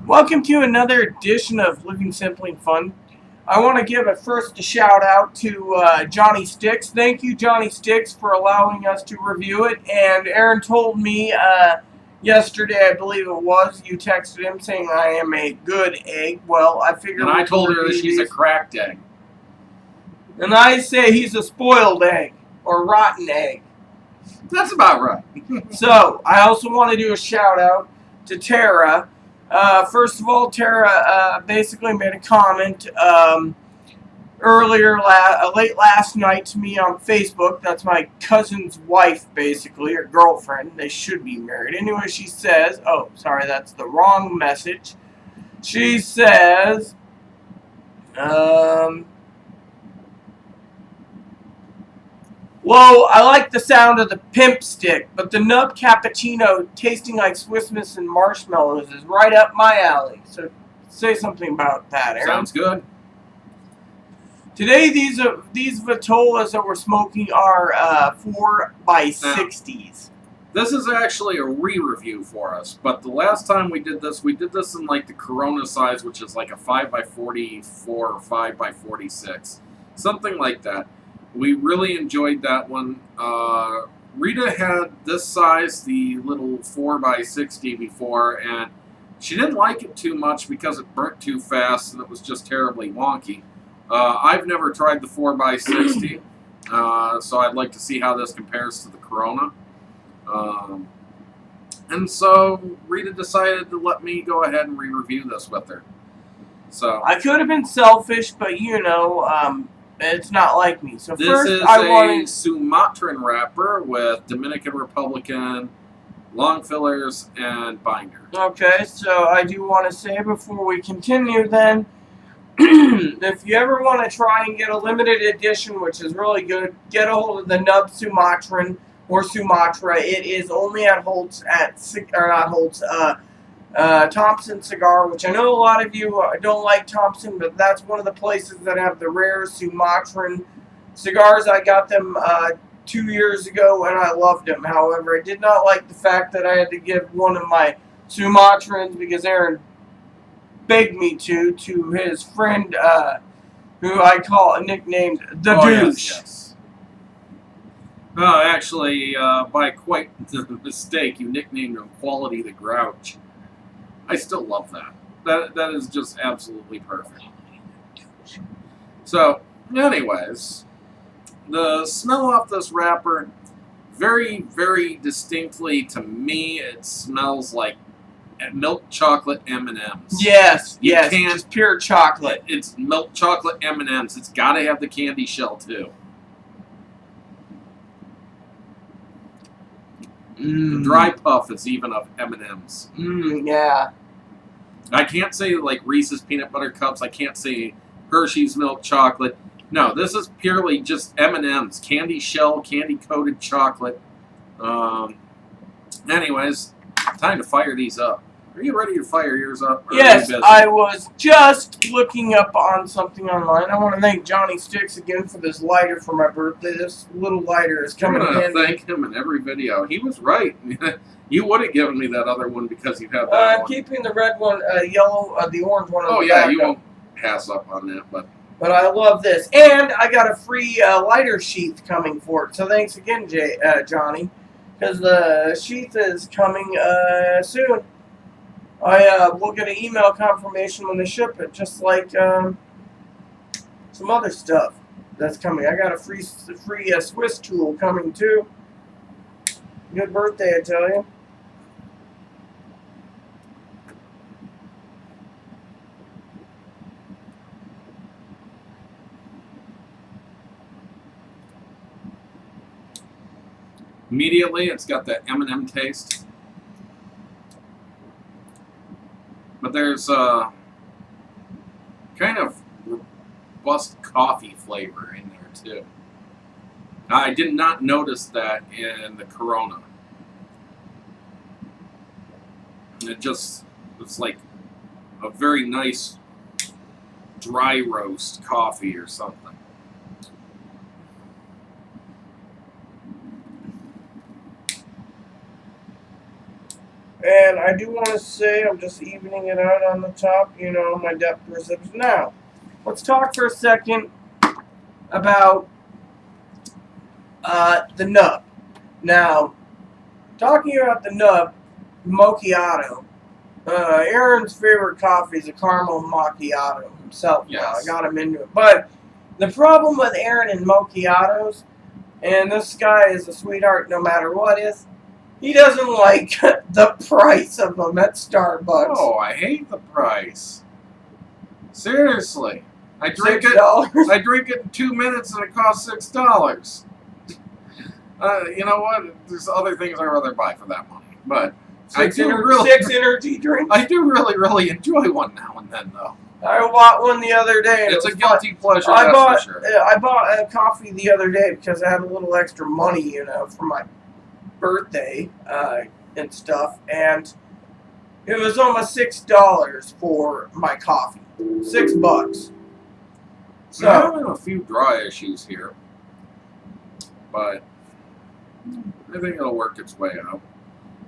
Welcome to another edition of Living Simply and Fun. I want to give a shout out to Johnny Stix. Thank you, Johnny Stix, for allowing us to review it. And Aaron told me yesterday, I believe it was, you texted him saying I am a good egg. Well, I figured. And I told her that she's a cracked egg. And I say he's a spoiled egg or rotten egg. That's about right. So I also want to do a shout out to Tara. First of all, Tara basically made a comment late last night to me on Facebook. That's my cousin's wife, basically, or girlfriend. They should be married. Anyway, she says, oh, sorry, that's the wrong message. She says, whoa, I like the sound of the pimp stick, but the Nub Cappuccino tasting like Swiss Miss and marshmallows is right up my alley. So say something about that, Aaron. Sounds good. Today, these Vitolas that we're smoking are 4x60s. This is actually a re-review for us, but the last time we did this in like the Corona size, which is like a 5x44 or 5x46. Something like that. We really enjoyed that one. Rita had this size, the little 4x60 before, and she didn't like it too much because it burnt too fast and it was just terribly wonky. I've never tried the 4x60, so I'd like to see how this compares to the Corona. And so Rita decided to let me go ahead and re-review this with her. So I could have been selfish, but you know, it's not like me. So this first, is I a wanted Sumatran wrapper with Dominican Republican long fillers and binder. Okay, so I do want to say before we continue, then, if you ever want to try and get a limited edition, which is really good, get a hold of the Nub Sumatran or Sumatra. It is only at Thompson Cigar, which I know a lot of you don't like Thompson, but that's one of the places that have the rare Sumatran cigars. I got them 2 years ago, and I loved them. However, I did not like the fact that I had to give one of my Sumatrans, because Aaron begged me to his friend, who I nicknamed the Douche. Yes. Oh, actually, by quite the mistake, you nicknamed him Quality the Grouch. I still love that. That is just absolutely perfect. So, anyways, the smell off this wrapper, very, very distinctly to me, it smells like milk chocolate M&Ms. Yes, just pure chocolate. It's milk chocolate M&Ms. It's got to have the candy shell too. The dry puff is even of M&Ms. Yeah. I can't say like Reese's Peanut Butter Cups. I can't say Hershey's Milk Chocolate. No, this is purely just M&Ms. Candy shell, candy-coated chocolate. Anyways, time to fire these up. Are you ready to fire yours up? Yes, I was just looking up on something online. I want to thank Johnny Stix again for this lighter for my birthday. This little lighter is coming in handy. I'm going to thank him in every video. He was right. You would have given me that other one because you have that I'm keeping the red one, yellow, the orange one. Oh, yeah, you won't pass up on that. But I love this. And I got a free lighter sheath coming for it. So thanks again, Johnny, because the sheath is coming soon. I will get an email confirmation when they ship it, just like some other stuff that's coming. I got a free Swiss tool coming too. Good birthday, I tell you. immediately, it's got that M&M taste. But there's a kind of robust coffee flavor in there too. I did not notice that in the Corona. It's like a very nice dry roast coffee or something. And I do want to say, I'm just evening it out on the top, you know, my depth perception. Now, let's talk for a second about the Nub. Now, talking about the Nub Macchiato, Aaron's favorite coffee is a caramel macchiato himself. Yes. Now, I got him into it. But the problem with Aaron and macchiatos, and this guy is a sweetheart no matter what, is he doesn't like the price of them at Starbucks. Oh, I hate the price. Seriously. I drink $6. it. I drink it in 2 minutes and it costs $6. You know what? There's other things I'd rather buy for that money. But Six energy drinks. I do really enjoy one now and then, though. I bought one the other day. And It's it a was guilty pleasure, I that's bought, for sure. I bought a coffee the other day because I had a little extra money, you know, for my birthday and stuff, and it was almost $6 for my coffee. $6. So I'm having a few dry issues here, but I think it'll work its way out.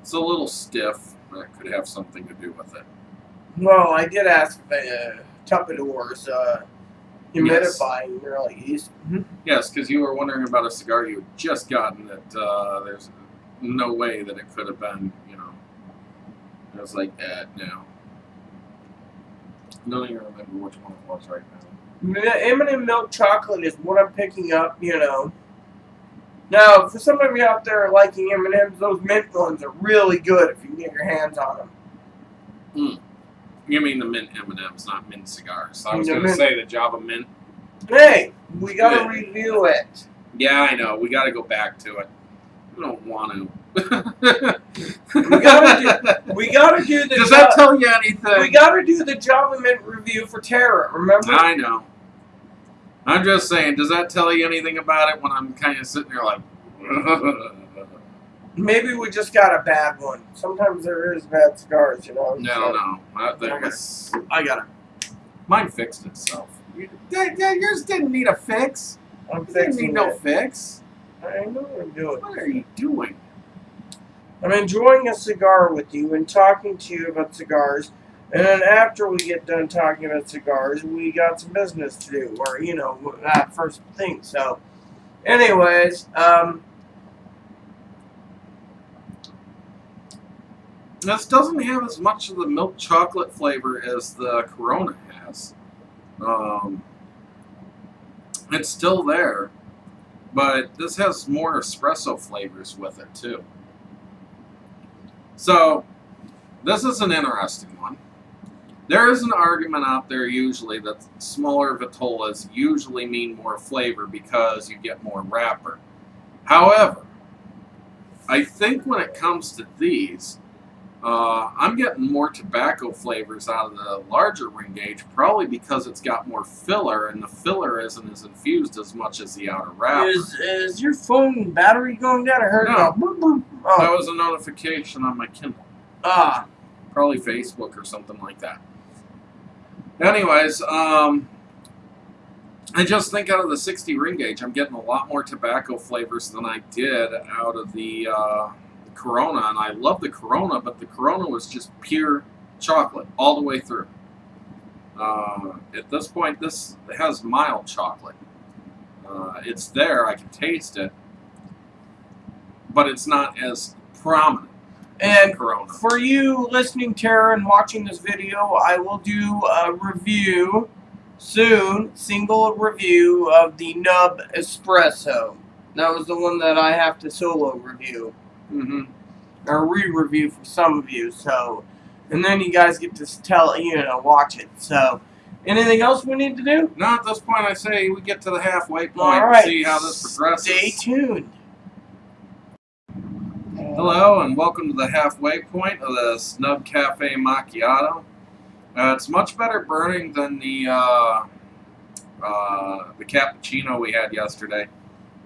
It's a little stiff. That could have something to do with it. Well, I did ask the Tupperware's humidifying release. Yes, because you were wondering about a cigar you had just gotten that there's no way that it could have been, you know. I was like, no. I don't even remember which one it was right now. M&M milk chocolate is what I'm picking up, you know. Now, for some of you out there liking M&M's, those mint ones are really good if you can get your hands on them. You mean the mint M&M's, not mint cigars. I was The going to mint. say the Java mint. Hey, we gotta Good. review it. Yeah, I know. We got to go back to it. We don't want to. We gotta do the. Does that tell you anything? We gotta do the Java Mint review for Terra. Remember? I know. I'm just saying. Does that tell you anything about it when I'm kind of sitting there like? Maybe we just got a bad one. Sometimes there is bad cigars, you know. No. I got it. Mine fixed itself. Yours didn't need a fix. I'm It didn't fixing need no it. fix. I know what I'm doing. What are you doing? I'm enjoying a cigar with you and talking to you about cigars. And then after we get done talking about cigars, we got some business to do, or you know, that first thing. So, anyways, This doesn't have as much of the milk chocolate flavor as the Corona has. It's still there, but this has more espresso flavors with it too. So, this is an interesting one. There is an argument out there usually that smaller vitolas usually mean more flavor because you get more wrapper. However, I think when it comes to these, I'm getting more tobacco flavors out of the larger ring gauge, probably because it's got more filler, and the filler isn't as infused as much as the outer wrapper. is your phone battery going down? I heard No. it go boop, boop. That Oh, was a notification on my Kindle. probably Probably Facebook or something like that. Anyways, I just think out of the 60 ring gauge, I'm getting a lot more tobacco flavors than I did out of the Corona, and I love the Corona, but the Corona was just pure chocolate all the way through. At this point, this has mild chocolate. It's there, I can taste it, but it's not as prominent as And the Corona. for you listening, Tara, and watching this video, I will do a review soon, single review of the Nub Espresso. That was the one that I have to solo review, or re-review for some of you. So, and then you guys get to tell, you know, watch it. So, anything else we need to do? No, at this point, I say we get to the halfway point All and right, see how this progresses. Stay tuned. Hello, and welcome to the halfway point of the Nub Cafe Macchiato. It's much better burning than the cappuccino we had yesterday.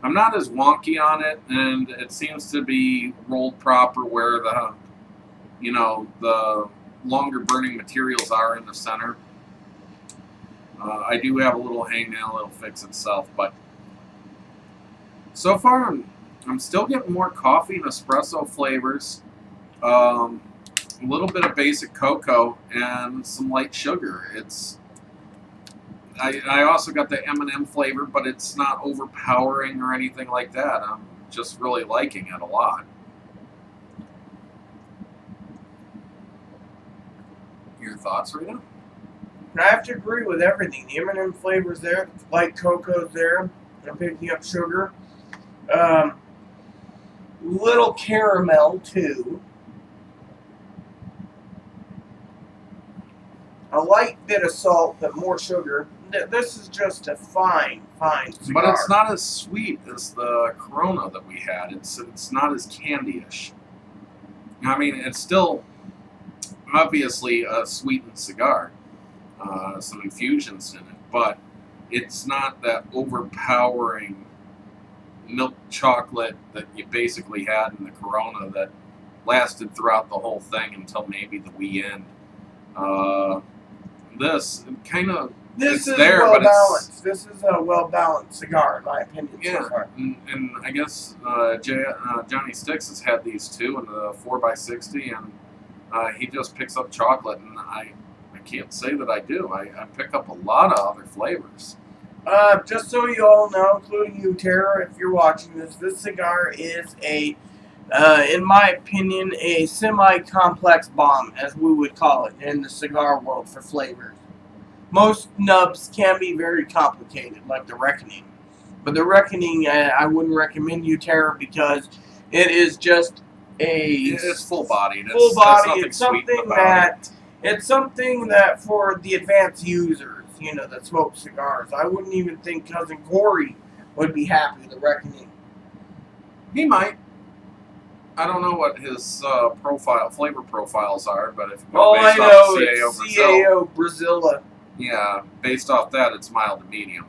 I'm not as wonky on it, and it seems to be rolled proper where the, you know, the longer burning materials are in the center. I do have a little hangnail; it'll fix itself, but so far I'm still getting more coffee and espresso flavors. a little bit of basic cocoa and some light sugar. I also got the M&M flavor, but it's not overpowering or anything like that. I'm just really liking it a lot. Your thoughts, Rita? I have to agree with everything. The M&M flavor's there, the light cocoa's there. I'm picking up sugar. Little caramel too. A light bit of salt, but more sugar. This is just a fine cigar. But it's not as sweet as the Corona that we had. It's not as candy-ish. I mean, it's still obviously a sweetened cigar, some infusions in it, but it's not that overpowering milk chocolate that you basically had in the Corona that lasted throughout the whole thing until maybe the wee end. This kind of This is there, well but balanced. This is a well balanced cigar, in my opinion. yeah, So far. and I guess Johnny Stix has had these too in the 4x60, and he just picks up chocolate, and I can't say that I do. I pick up a lot of other flavors. Just so you all know, including you, Tara, if you're watching this cigar is a, in my opinion, a semi-complex bomb, as we would call it in the cigar world for flavors. Most nubs can be very complicated, like the Reckoning. But the Reckoning, I wouldn't recommend you, Tara, because it is just It's full-bodied. Full-bodied. It's It's something that for the advanced users, you know, that smoke cigars, I wouldn't even think Cousin Corey would be happy with the Reckoning. He might. I don't know what his flavor profiles are, but if All I based know off is Brazil, CAO Brazila. yeah, based off that, it's mild to medium,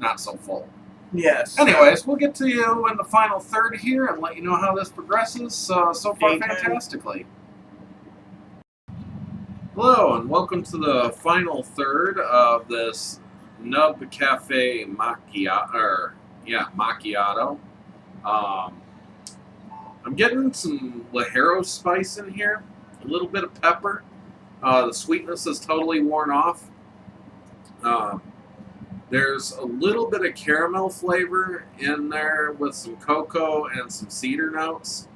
not so full. Yes. Anyways, we'll get to you in the final third here and let you know how this progresses. So far, Okay. fantastically. Hello, and welcome to the final third of this Nub Macchiato. I'm getting some Ligero spice in here, a little bit of pepper. The sweetness is totally worn off. There's a little bit of caramel flavor in there with some cocoa and some cedar notes.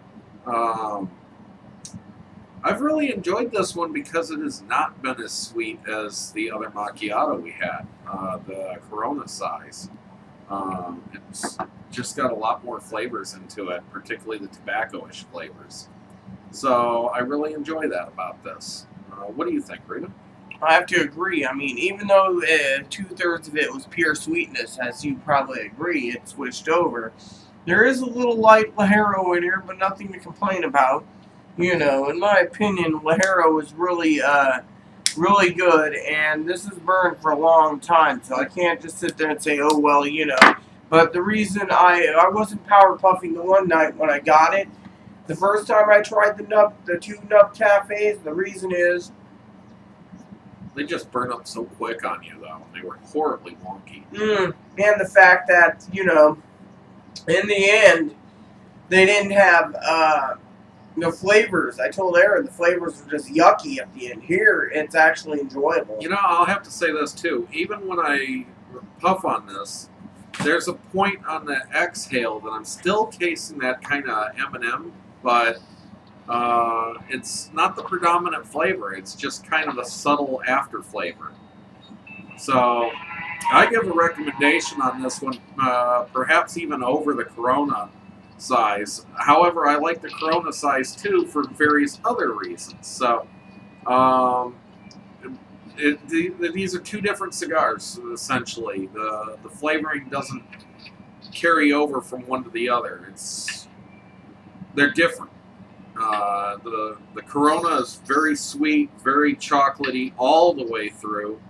I've really enjoyed this one because it has not been as sweet as the other macchiato we had, the Corona size. It's just got a lot more flavors into it, particularly the tobacco-ish flavors. So I really enjoy that about this. What do you think, Rita? I have to agree. I mean, even though 2/3 of it was pure sweetness, as you probably agree, it switched over. There is a little light Ligero in here, but nothing to complain about. You know, in my opinion, Ligero is really, really good, and this is burned for a long time, so I can't just sit there and say, oh, well, you know. But the reason I wasn't power puffing the one night when I got it, the first time I tried the two Nub Cafes, the reason is, They just burn up so quick on you, though. They were horribly wonky. and the fact that, you know, in the end, they didn't have the flavors. I told Aaron the flavors were just yucky at the end. Here, it's actually enjoyable. You know, I'll have to say this, too. Even when I puff on this, there's a point on the exhale that I'm still tasting that kind of M&M, but it's not the predominant flavor. It's just kind of a subtle after flavor. So I give a recommendation on this one, perhaps even over the Corona size. However, I like the Corona size too for various other reasons. So these are two different cigars, essentially. The flavoring doesn't carry over from one to the other. They're different. The Corona is very sweet, very chocolatey all the way through.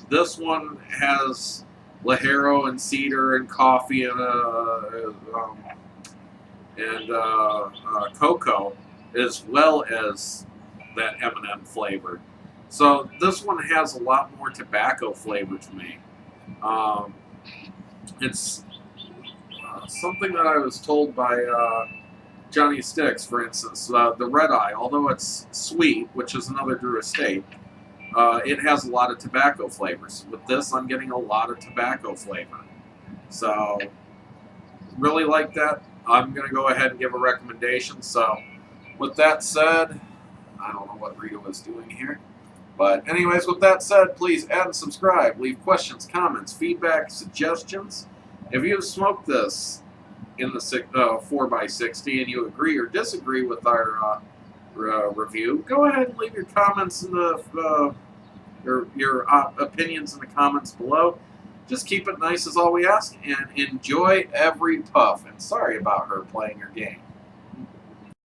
This one has Ligero and cedar and coffee and cocoa, as well as that M&M flavor. So this one has a lot more tobacco flavor to me. It's something that I was told by Johnny Stix, for instance, the Red Eye, although it's sweet, which is another Drew Estate, it has a lot of tobacco flavors. With this, I'm getting a lot of tobacco flavor. So, really like that. I'm going to go ahead and give a recommendation. So, with that said, I don't know what Rita was doing here. But anyways, with that said, please add and subscribe. Leave questions, comments, feedback, suggestions. If you've smoked this in the 4x60 and you agree or disagree with our review, go ahead and leave your comments in the your opinions in the comments below. Just keep it nice is all we ask, and enjoy every puff. And sorry about her playing her game.